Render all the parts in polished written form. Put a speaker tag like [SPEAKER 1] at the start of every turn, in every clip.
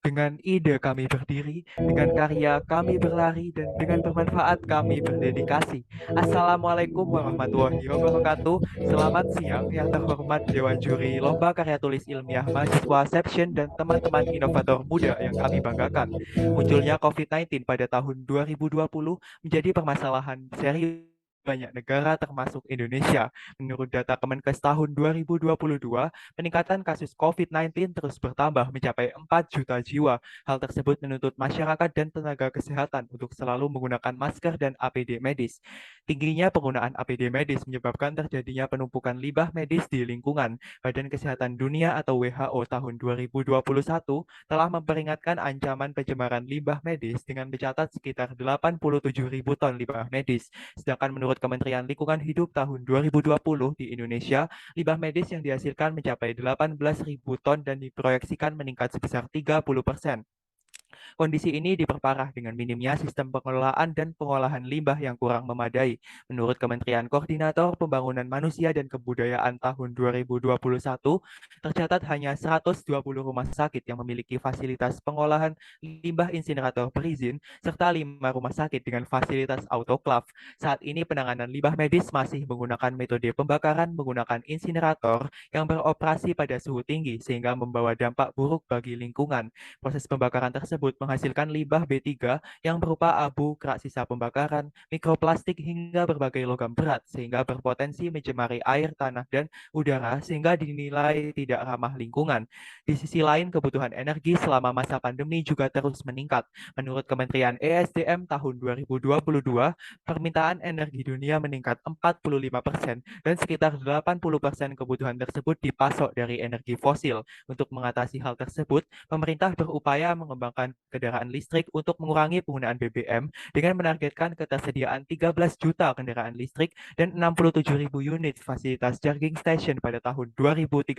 [SPEAKER 1] Dengan ide kami berdiri, dengan karya kami berlari, dan dengan bermanfaat kami berdedikasi. Assalamualaikum warahmatullahi wabarakatuh. Selamat siang yang terhormat Dewan Juri Lomba Karya Tulis Ilmiah Mahasiswa Seption dan teman-teman inovator muda yang kami banggakan. Munculnya COVID-19 pada tahun 2020 menjadi permasalahan serius banyak negara termasuk Indonesia. Menurut data Kemenkes tahun 2022, peningkatan kasus COVID-19 terus bertambah mencapai 4 juta jiwa. Hal tersebut menuntut masyarakat dan tenaga kesehatan untuk selalu menggunakan masker dan APD medis. Tingginya penggunaan APD medis menyebabkan terjadinya penumpukan limbah medis di lingkungan. Badan Kesehatan Dunia atau WHO tahun 2021 telah memperingatkan ancaman pencemaran limbah medis dengan mencatat sekitar 87.000 ton limbah medis. Sedangkan menurut Kementerian Lingkungan Hidup tahun 2020 di Indonesia, limbah medis yang dihasilkan mencapai 18.000 ton dan diproyeksikan meningkat sebesar 30%. Kondisi ini diperparah dengan minimnya sistem pengelolaan dan pengolahan limbah yang kurang memadai. Menurut Kementerian Koordinator Pembangunan Manusia dan Kebudayaan tahun 2021, tercatat hanya 120 rumah sakit yang memiliki fasilitas pengolahan limbah insinerator berizin, serta 5 rumah sakit dengan fasilitas autoklav. Saat ini penanganan limbah medis masih menggunakan metode pembakaran menggunakan insinerator yang beroperasi pada suhu tinggi sehingga membawa dampak buruk bagi lingkungan. Proses pembakaran tersebut menghasilkan limbah B3 yang berupa abu, kerak sisa pembakaran, mikroplastik hingga berbagai logam berat sehingga berpotensi mencemari air, tanah, dan udara sehingga dinilai tidak ramah lingkungan. Di sisi lain, kebutuhan energi selama masa pandemi juga terus meningkat. Menurut Kementerian ESDM tahun 2022, permintaan energi dunia meningkat 45% dan sekitar 80% kebutuhan tersebut dipasok dari energi fosil. Untuk mengatasi hal tersebut, pemerintah berupaya mengembangkan kendaraan listrik untuk mengurangi penggunaan BBM dengan menargetkan ketersediaan 13 juta kendaraan listrik dan 67.000 unit fasilitas charging station pada tahun 2030.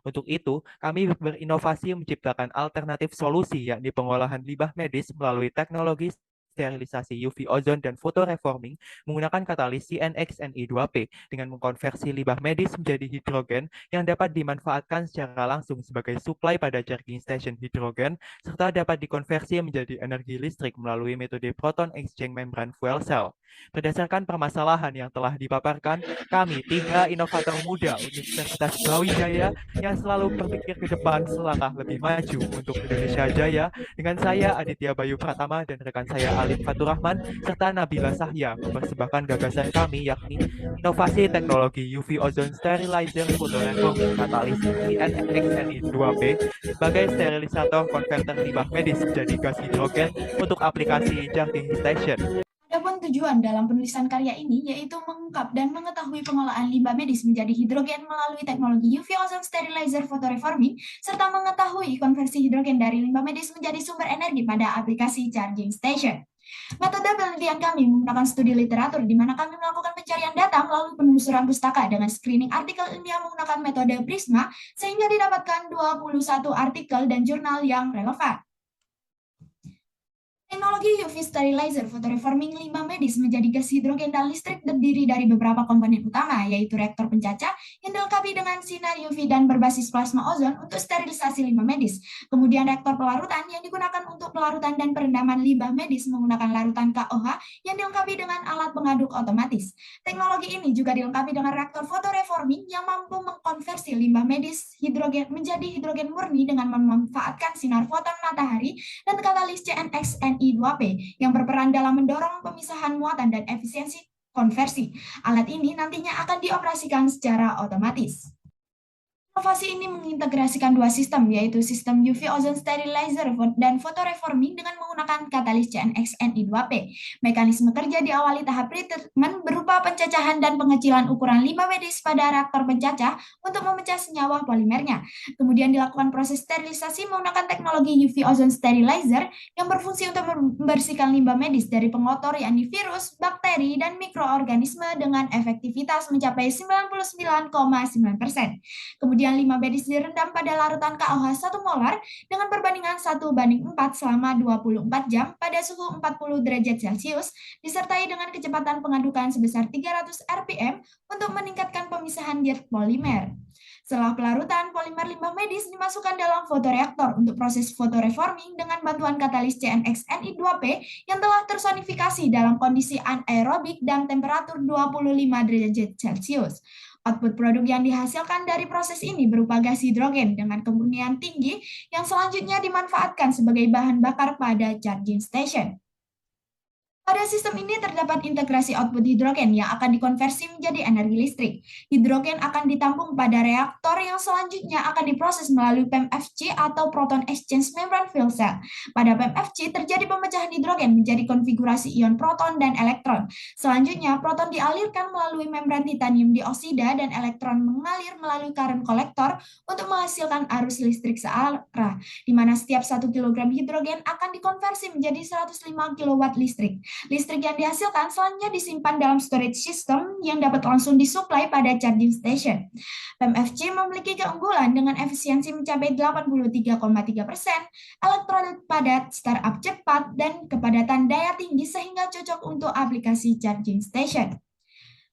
[SPEAKER 1] Untuk itu, kami berinovasi menciptakan alternatif solusi yakni pengolahan limbah medis melalui teknologi sterilisasi UV ozon dan photoreforming menggunakan katalis CNX-NI2P dengan mengkonversi limbah medis menjadi hidrogen yang dapat dimanfaatkan secara langsung sebagai suplai pada charging station hidrogen serta dapat dikonversi menjadi energi listrik melalui metode proton exchange membran fuel cell. Berdasarkan permasalahan yang telah dipaparkan, kami, 3 inovator muda Universitas Brawijaya yang selalu berpikir ke depan selangkah lebih maju untuk Indonesia Jaya, dengan saya Aditya Bayu Pratama dan rekan saya Alif Faturrahman serta Nabila Sahya mempersembahkan gagasan kami yakni inovasi teknologi UV ozone sterilizer photoreforming katalis CNX-NI2P sebagai sterilisator konverter limbah medis menjadi gas hidrogen untuk aplikasi charging station.
[SPEAKER 2] Adapun tujuan dalam penulisan karya ini yaitu mengungkap dan mengetahui pengolahan limbah medis menjadi hidrogen melalui teknologi UV ozone sterilizer photoreforming serta mengetahui konversi hidrogen dari limbah medis menjadi sumber energi pada aplikasi charging station. Metode penelitian kami menggunakan studi literatur di mana kami melakukan pencarian data melalui penelusuran pustaka dengan screening artikel ilmiah menggunakan metode Prisma sehingga didapatkan 21 artikel dan jurnal yang relevan. Teknologi UV sterilizer photoreforming limbah medis menjadi gas hidrogen dan listrik terdiri dari beberapa komponen utama, yaitu reaktor pencacah yang dilengkapi dengan sinar UV dan berbasis plasma ozon untuk sterilisasi limbah medis. Kemudian reaktor pelarutan yang digunakan untuk pelarutan dan perendaman limbah medis menggunakan larutan KOH yang dilengkapi dengan alat pengaduk otomatis. Teknologi ini juga dilengkapi dengan reaktor photoreforming yang mampu mengkonversi limbah medis hidrogen menjadi hidrogen murni dengan memanfaatkan sinar foton matahari dan katalis CNX-NI2P yang berperan dalam mendorong pemisahan muatan dan efisiensi konversi. Alat ini nantinya akan dioperasikan secara otomatis. Inovasi ini mengintegrasikan dua sistem, yaitu sistem UV ozone sterilizer dan photoreforming dengan menggunakan katalis CNX-NI2P. Mekanisme kerja diawali tahap pretreatment berupa pencacahan dan pengecilan ukuran limbah medis pada reaktor pencacah untuk memecah senyawa polimernya. Kemudian dilakukan proses sterilisasi menggunakan teknologi UV ozone sterilizer yang berfungsi untuk membersihkan limbah medis dari pengotor yakni virus, bakteri, dan mikroorganisme dengan efektivitas mencapai 99,9%. Kemudian Kemudian limbah medis direndam pada larutan KOH 1 molar dengan perbandingan 1:4 selama 24 jam pada suhu 40 derajat Celcius, disertai dengan kecepatan pengadukan sebesar 300 rpm untuk meningkatkan pemisahan zat polimer. Setelah pelarutan, polimer limbah medis dimasukkan dalam fotoreaktor untuk proses fotoreforming dengan bantuan katalis CNX-Ni2P yang telah tersonifikasi dalam kondisi anaerobik dan temperatur 25 derajat Celcius. Output produk yang dihasilkan dari proses ini berupa gas hidrogen dengan kemurnian tinggi yang selanjutnya dimanfaatkan sebagai bahan bakar pada charging station. Pada sistem ini terdapat integrasi output hidrogen yang akan dikonversi menjadi energi listrik. Hidrogen akan ditampung pada reaktor yang selanjutnya akan diproses melalui PEMFC atau Proton Exchange Membrane Fuel Cell. Pada PEMFC terjadi pemecahan hidrogen menjadi konfigurasi ion proton dan elektron. Selanjutnya, proton dialirkan melalui membran titanium dioksida dan elektron mengalir melalui current kolektor untuk menghasilkan arus listrik searah, di mana setiap 1 kg hidrogen akan dikonversi menjadi 105 kW listrik. Listrik yang dihasilkan selanjutnya disimpan dalam storage system yang dapat langsung disuplai pada charging station. PEMFC memiliki keunggulan dengan efisiensi mencapai 83,3%, elektrolit padat, startup cepat, dan kepadatan daya tinggi sehingga cocok untuk aplikasi charging station.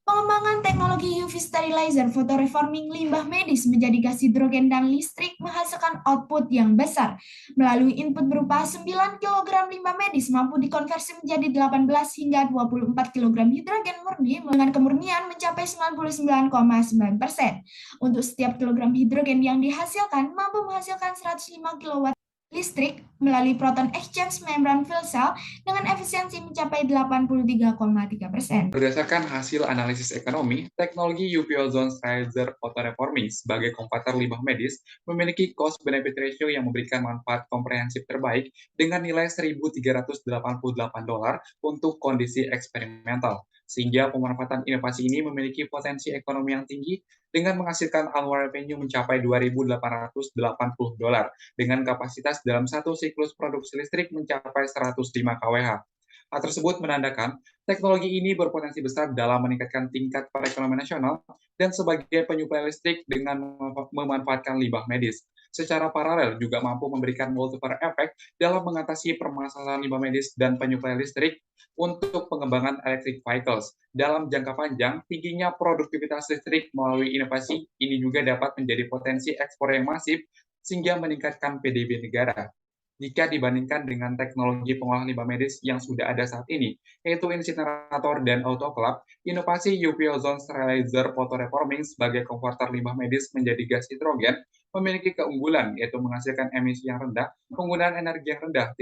[SPEAKER 2] Pengembangan teknologi UV sterilizer photoreforming limbah medis menjadi gas hidrogen dan listrik menghasilkan output yang besar. Melalui input berupa 9 kg limbah medis mampu dikonversi menjadi 18 hingga 24 kg hidrogen murni dengan kemurnian mencapai 99,9%. Untuk setiap kilogram hidrogen yang dihasilkan mampu menghasilkan 105 kW listrik melalui Proton Exchange Membrane Fuel Cell dengan efisiensi mencapai 83,3%.
[SPEAKER 3] Berdasarkan hasil analisis ekonomi, teknologi UV Ozone Sterilizer Photoreforming sebagai konverter limbah medis memiliki cost-benefit ratio yang memberikan manfaat komprehensif terbaik dengan nilai $1.388 untuk kondisi eksperimental. Sehingga pemanfaatan inovasi ini memiliki potensi ekonomi yang tinggi dengan menghasilkan annual revenue mencapai $2.880 dengan kapasitas dalam satu siklus produksi listrik mencapai 105 kWh. Hal tersebut menandakan teknologi ini berpotensi besar dalam meningkatkan tingkat perekonomian nasional dan sebagai penyuplai listrik dengan memanfaatkan limbah medis. Secara paralel juga mampu memberikan multiplier effect dalam mengatasi permasalahan limbah medis dan penyuplai listrik untuk pengembangan electric vehicles. Dalam jangka panjang, tingginya produktivitas listrik melalui inovasi ini juga dapat menjadi potensi ekspor yang masif sehingga meningkatkan PDB negara. Jika dibandingkan dengan teknologi pengolahan limbah medis yang sudah ada saat ini, yaitu insinerator dan autoclave, inovasi UV Ozone Sterilizer Photoreforming sebagai konverter limbah medis menjadi gas hidrogen memiliki keunggulan, yaitu menghasilkan emisi yang rendah, penggunaan energi yang rendah,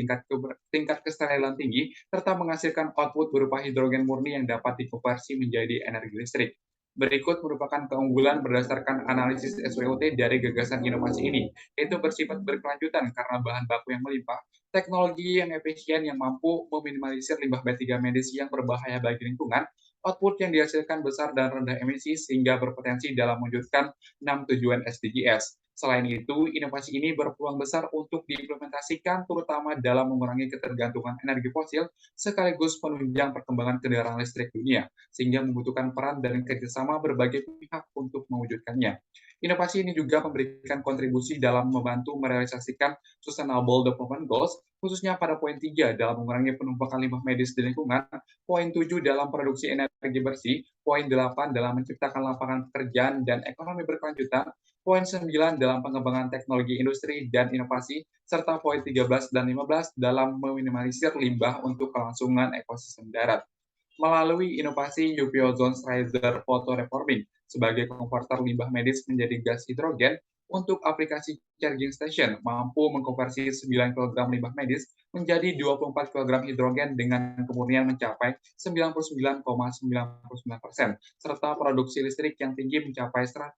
[SPEAKER 3] tingkat kesterilan tinggi, serta menghasilkan output berupa hidrogen murni yang dapat dikonversi menjadi energi listrik. Berikut merupakan keunggulan berdasarkan analisis SWOT dari gagasan inovasi ini, yaitu bersifat berkelanjutan karena bahan baku yang melimpah, teknologi yang efisien yang mampu meminimalisir limbah B3 medis yang berbahaya bagi lingkungan, output yang dihasilkan besar dan rendah emisi sehingga berpotensi dalam mewujudkan 6 tujuan SDGs. Selain itu, inovasi ini berpeluang besar untuk diimplementasikan terutama dalam mengurangi ketergantungan energi fosil sekaligus penunjang perkembangan kendaraan listrik dunia, sehingga membutuhkan peran dan kerjasama berbagai pihak untuk mewujudkannya. Inovasi ini juga memberikan kontribusi dalam membantu merealisasikan Sustainable Development Goals, khususnya pada poin 3 dalam mengurangi penumpukan limbah medis di lingkungan, poin 7 dalam produksi energi bersih, poin 8 dalam menciptakan lapangan pekerjaan dan ekonomi berkelanjutan, poin 9 dalam pengembangan teknologi industri dan inovasi, serta poin 13 dan 15 dalam meminimalisir limbah untuk kelangsungan ekosistem darat. Melalui inovasi UV Ozone Sterilizer Photoreforming sebagai konverter limbah medis menjadi gas hidrogen untuk aplikasi charging station mampu mengkonversi 9 kg limbah medis menjadi 24 kg hidrogen dengan kemurnian mencapai 99,99%, serta produksi listrik yang tinggi mencapai 105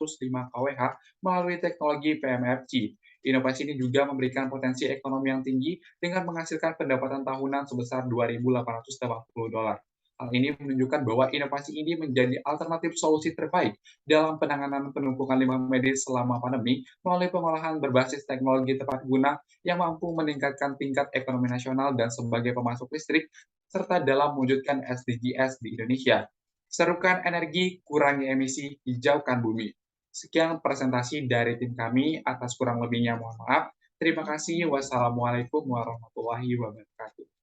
[SPEAKER 3] kWh melalui teknologi PMFC. Inovasi ini juga memberikan potensi ekonomi yang tinggi dengan menghasilkan pendapatan tahunan sebesar $2.880. Hal ini menunjukkan bahwa inovasi ini menjadi alternatif solusi terbaik dalam penanganan penumpukan limbah medis selama pandemi melalui pengolahan berbasis teknologi tepat guna yang mampu meningkatkan tingkat ekonomi nasional dan sebagai pemasok listrik, serta dalam mewujudkan SDGs di Indonesia. Serukan energi, kurangi emisi, hijaukan bumi. Sekian presentasi dari tim kami, atas kurang lebihnya mohon maaf. Terima kasih. Wassalamualaikum warahmatullahi wabarakatuh.